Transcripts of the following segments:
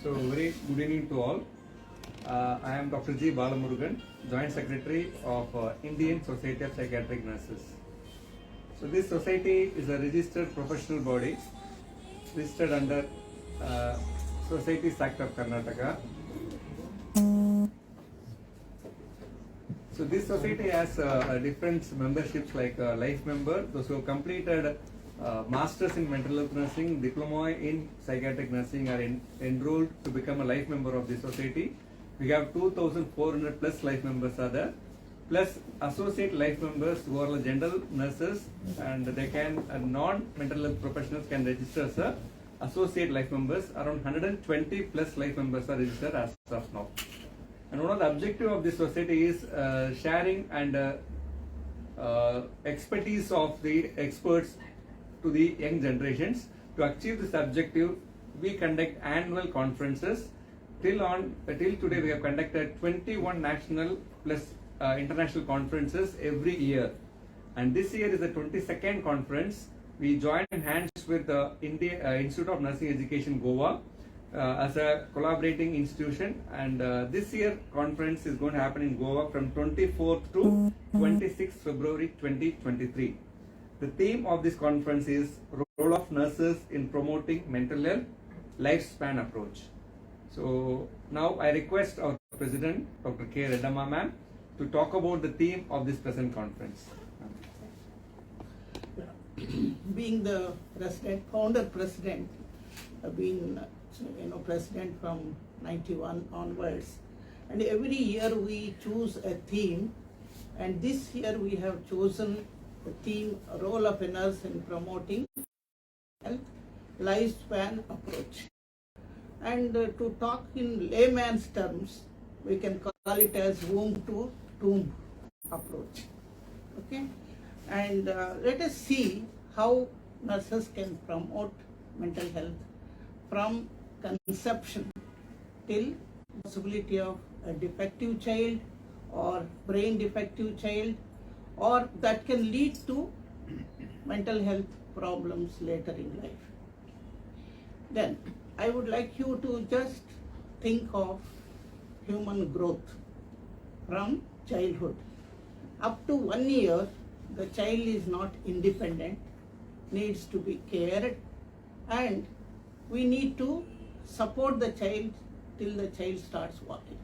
So very good evening to all. I am Dr. G. Balamurugan, Joint Secretary of Indian Society of Psychiatric Nurses. So this society is a registered professional body registered under Societies Act of Karnataka. So this society has different memberships like life member, those who have completed Masters in Mental Health Nursing, Diploma in Psychiatric Nursing are enrolled to become a life member of the society. We have 2,400 plus life members are there, plus associate life members who are general nurses, and they can, non-mental health professionals can register as associate life members. Around 120 plus life members are registered as of now. And one of the objective of this society is sharing and expertise of the experts to the young generations. To achieve this objective, we conduct annual conferences. Till today, we have conducted 21 national plus international conferences every year. And this year is the 22nd conference. We joined hands with the Institute of Nursing Education, Goa, as a collaborating institution, and this year conference is going to happen in Goa from 24th to 26th February 2023. The theme of this conference is Role of Nurses in Promoting Mental Health Lifespan Approach. So now I request our President, Dr. K. Reddemma ma'am, to talk about the theme of this present conference. Being the founder president, being president from 91 onwards, and every year we choose a theme, and this year we have chosen the theme Role of a Nurse in Promoting Health Lifespan Approach. And to talk in layman's terms, we can call it as womb to tomb approach. Okay, and let us see how nurses can promote mental health from conception till possibility of a defective child or brain defective child, or that can lead to mental health problems later in life. Then I would like you to just think of human growth from childhood. Up to 1 year, the child is not independent, needs to be cared, and we need to support the child till the child starts walking.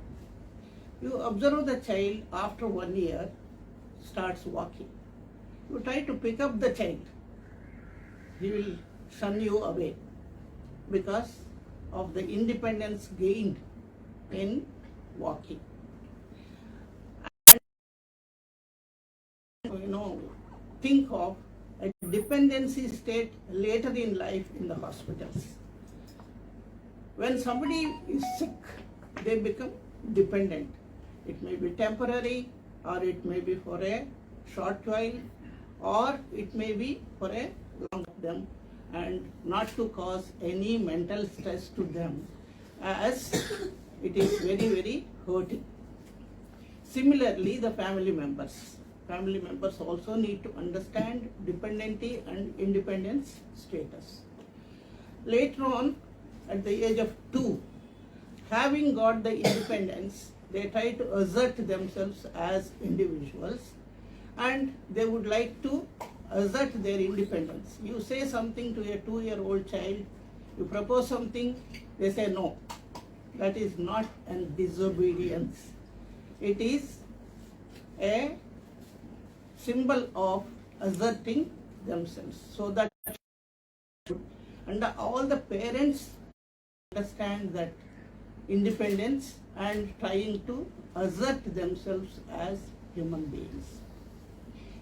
You observe the child after 1 year starts walking. You try to pick up the child. He will shun you away because of the independence gained in walking. And, think of a dependency state later in life in the hospitals. When somebody is sick, they become dependent. It may be temporary, or it may be for a short while, or it may be for a long term, and not to cause any mental stress to them, as it is very, very hurting. Similarly, the family members also need to understand dependency and independence status. Later on, at the age of 2, having got the independence, they try to assert themselves as individuals, and they would like to assert their independence. You say something to a 2-year-old child, you propose something, they say no. That is not a disobedience. It is a symbol of asserting themselves. So that, and all the parents understand that independence and trying to assert themselves as human beings.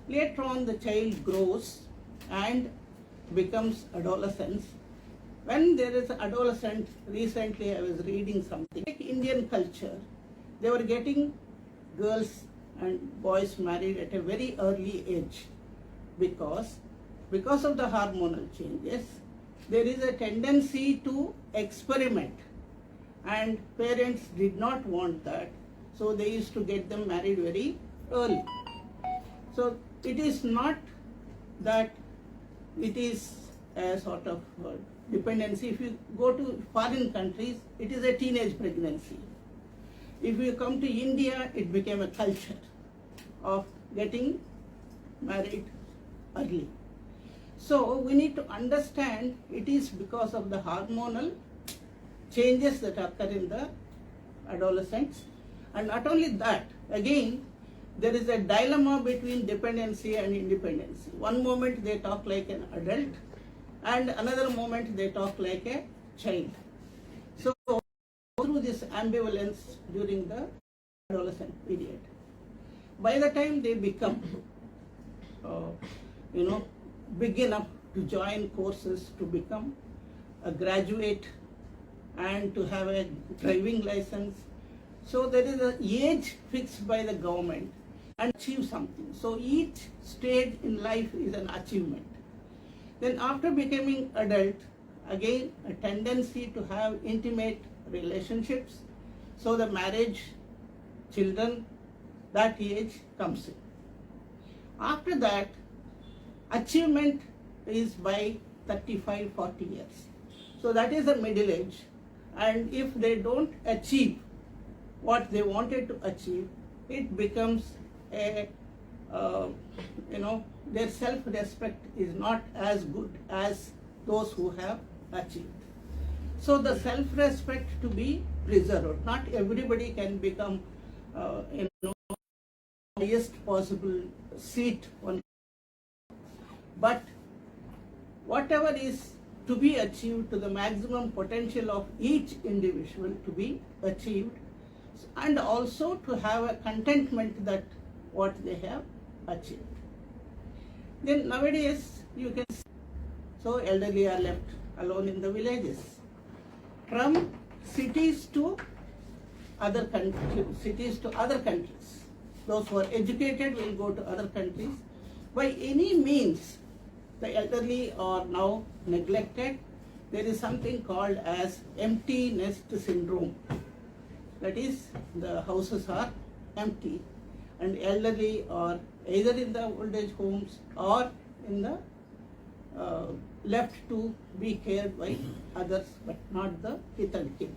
Later on, the child grows and becomes adolescent. When there is an adolescent, recently I was reading something, like Indian culture, they were getting girls and boys married at a very early age because of the hormonal changes, there is a tendency to experiment, and parents did not want that, so they used to get them married very early. So it is not that it is a sort of dependency. If you go to foreign countries, it is a teenage pregnancy. If you come to India, it became a culture of getting married early. So we need to understand it is because of the hormonal changes that occur in the adolescents. And not only that, again, there is a dilemma between dependency and independency. One moment they talk like an adult, and another moment they talk like a child. So through this ambivalence during the adolescent period. By the time they become, big enough to join courses, to become a graduate and to have a driving license, so there is an age fixed by the government and achieve something. So each stage in life is an achievement. Then after becoming adult, again a tendency to have intimate relationships, so the marriage, children, that age comes in. After that, achievement is by 35, 40 years. So that is the middle age, and if they don't achieve what they wanted to achieve, it becomes a, their self-respect is not as good as those who have achieved. So the self-respect to be preserved. Not everybody can become, highest possible seat on, but whatever is to be achieved to the maximum potential of each individual to be achieved, and also to have a contentment that what they have achieved. Then nowadays you can see, so elderly are left alone in the villages. From cities to other countries. Those who are educated will go to other countries. By any means, the elderly are now neglected. There is something called as empty nest syndrome. That is, the houses are empty and elderly are either in the old age homes or in the left to be cared by others, but not the kith and kin.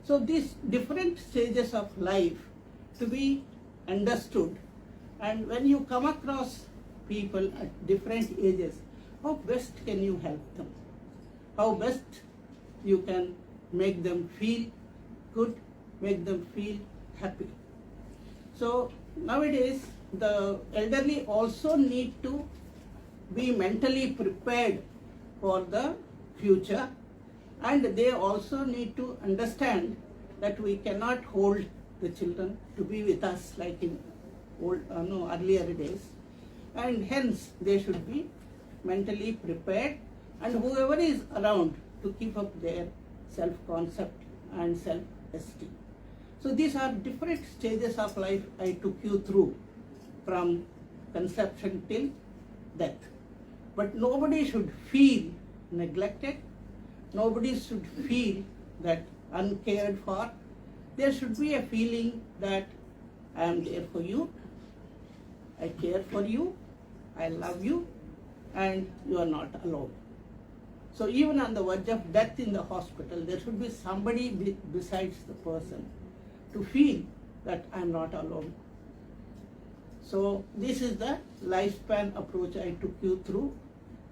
So these different stages of life to be understood, and when you come across people at different ages, how best can you help them? How best you can make them feel good, make them feel happy. So nowadays the elderly also need to be mentally prepared for the future, and they also need to understand that we cannot hold the children to be with us like in earlier days, and hence they should be mentally prepared, and whoever is around to keep up their self-concept and self-esteem. So these are different stages of life I took you through, from conception till death. But nobody should feel neglected, nobody should feel that uncared for. There should be a feeling that I am there for you, I care for you, I love you, and you are not alone. So even on the verge of death in the hospital, there should be somebody besides the person to feel that I am not alone. So this is the lifespan approach I took you through,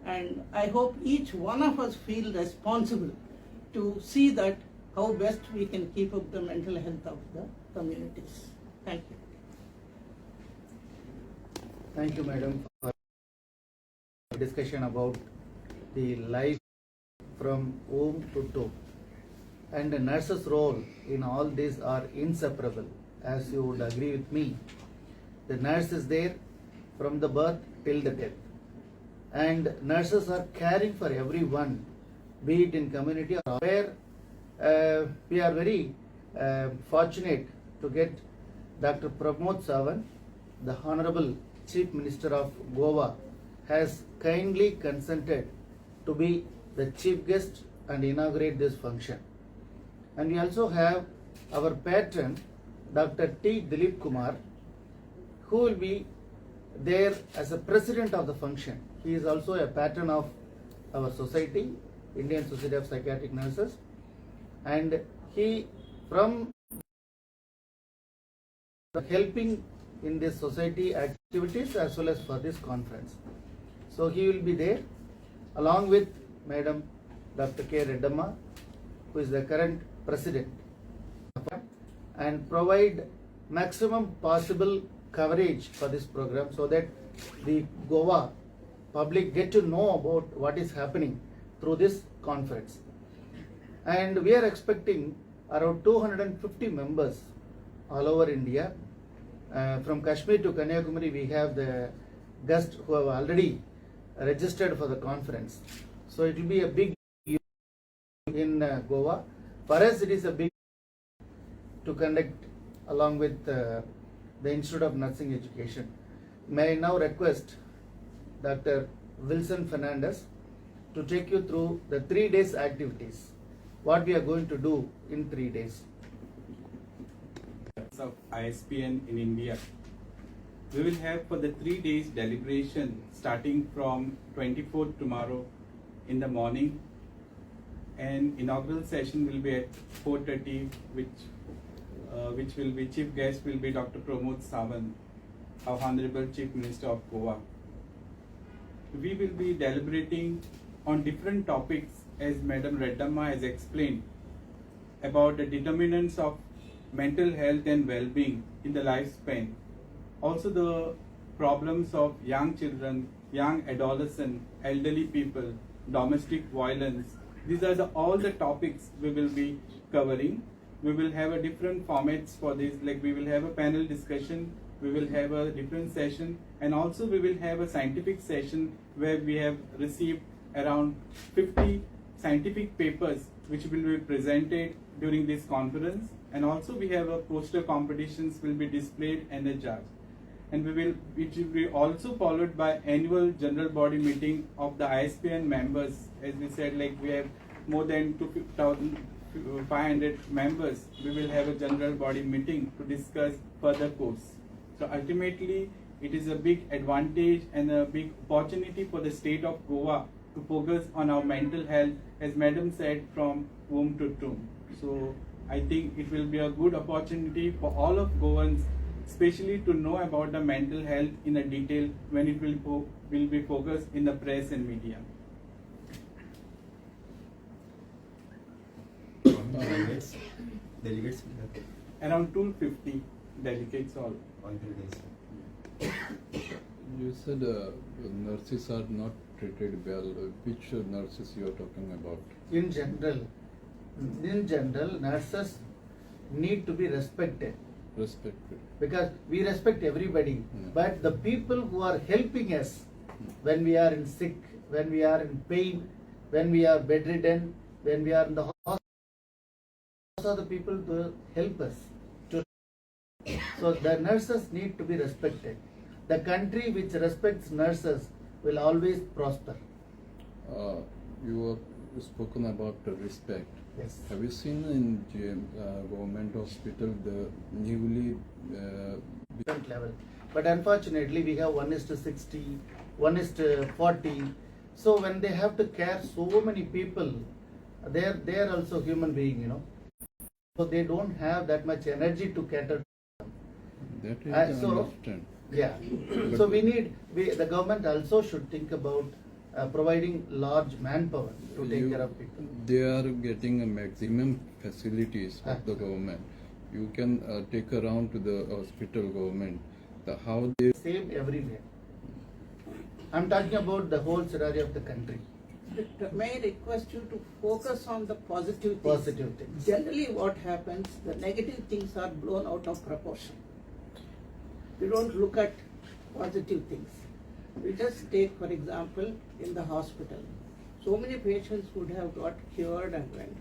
and I hope each one of us feel responsible to see that how best we can keep up the mental health of the communities. Thank you. Thank you, madam, for discussion about the life from womb to tomb. And the nurse's role in all this are inseparable, as you would agree with me. The nurse is there from the birth till the death. And nurses are caring for everyone, be it in community or where. We are very fortunate to get Dr. Pramod Sawant, the Honorable Chief Minister of Goa, has kindly consented to be the chief guest and inaugurate this function. And we also have our patron, Dr. T. Dilip Kumar, who will be there as a president of the function. He is also a patron of our society, Indian Society of Psychiatric Nurses, and he from helping in this society activities as well as for this conference. So he will be there along with Madam Dr. K. Reddemma, who is the current president, and provide maximum possible coverage for this program so that the Goa public get to know about what is happening through this conference. And we are expecting around 250 members all over India. From Kashmir to Kanyakumari, we have the guests who have already registered for the conference. So it will be a big in Goa. For us, it is a big to conduct along with the Institute of Nursing Education. May I now request Dr. Wilson Fernandez to take you through the 3 days activities, what we are going to do in 3 days. Of ISPN in India. We will have for the 3 days deliberation starting from 24th tomorrow in the morning, and inaugural session will be at 4:30, which will be chief guest will be Dr. Pramod Sawant, our Honorable Chief Minister of Goa. We will be deliberating on different topics as Madam Reddemma has explained about the determinants of mental health and well-being in the lifespan. Also the problems of young children, young adolescents, elderly people, domestic violence. These are all the topics we will be covering. We will have a different formats for this, like we will have a panel discussion, we will have a different session, and also we will have a scientific session where we have received around 50 scientific papers which will be presented during this conference. And also we have a poster competitions will be displayed and a judge. And it will be also followed by annual general body meeting of the ISPN members. As we said, like we have more than 2,500 members. We will have a general body meeting to discuss further course. So ultimately, it is a big advantage and a big opportunity for the state of Goa to focus on our mental health, as Madam said, from womb to tomb. So I think it will be a good opportunity for all of Goans, especially to know about the mental health in a detail when it will be focused in the press and media. Delegates Around 250 delegates all. on 3 days. You said nurses are not treated well. Which nurses you are talking about? In general, nurses need to be respected Respected. because we respect everybody. Yeah. But the people who are helping us when we are in sick, when we are in pain, when we are bedridden, when we are in the hospital, those are the people to help us. So the nurses need to be respected. The country which respects nurses will always prosper. You have spoken about the respect. Yes. Have you seen in government hospital the newly Different level. But unfortunately, we have 1:60, 1:40. So when they have to care so many people, they are also human being, So they don't have that much energy to cater. that is So understand. yeah. So the government also should think about providing large manpower to take care of people. They are getting a maximum facilities of the government. You can take around to the hospital government. How they Same everywhere. I'm talking about the whole scenario of the country. May I request you to focus on the positive things? Positive things. Generally what happens, the negative things are blown out of proportion. We don't look at positive things. We just take, for example, in the hospital, so many patients would have got cured and went.